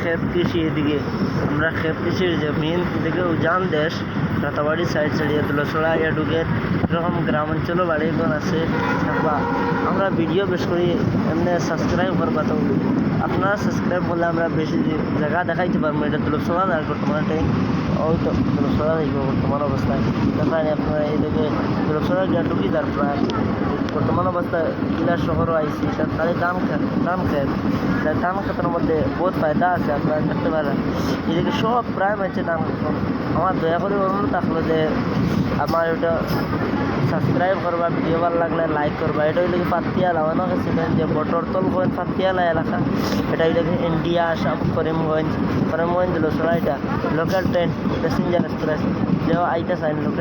খেত কৃষি এদিকে আমরা খেত কৃষির যে মেন এদিকে উজান দেশ রাতাবাড়ি সাইড ছাড়িয়ে দুলছড়া এডুকের এরকম গ্রাম অঞ্চলও বাড়িঘর আছে বা আমরা ভিডিও বেশ করি এমনি সাবস্ক্রাইব করবা তো আপনারা সাবস্ক্রাইব করলে আমরা বেশি জায়গা দেখাইতে পারবো। এটা দুলছড়া আর বর্তমানে ওই তো দুলছড়া দেখব বর্তমান অবস্থায় দেখায় আপনারা এইদিকে দুলছড়া গিয়ে ঢুকি তার প্রায় বর্তমান অবস্থায় কিলার শহরও আইসি তাদের ধান খেত ধান খেতের মধ্যে বহুত ফায়দা আছে আপনারা দেখতে পারেন। এদিকে সব প্রায় মানছে ধান খেত। আমার দয়া করে অনুরোধ থাকলো যে আমার ওটা সাবস্ক্রাইব করবা, ভিডিও ভালো লাগলে লাইক করবা। এটা হইলে পাতিয়ালা অনেক ছিলেন যে বটরতল গঞ্জ পাতিয়ালা এলাকা, এটা হইলে ইন্ডিয়া আসাম করিমগঞ্জ দুলছড়া এটা লোকাল ট্রেন প্যাসেঞ্জার এক্সপ্রেস যেও আইতে চাই লোকেশন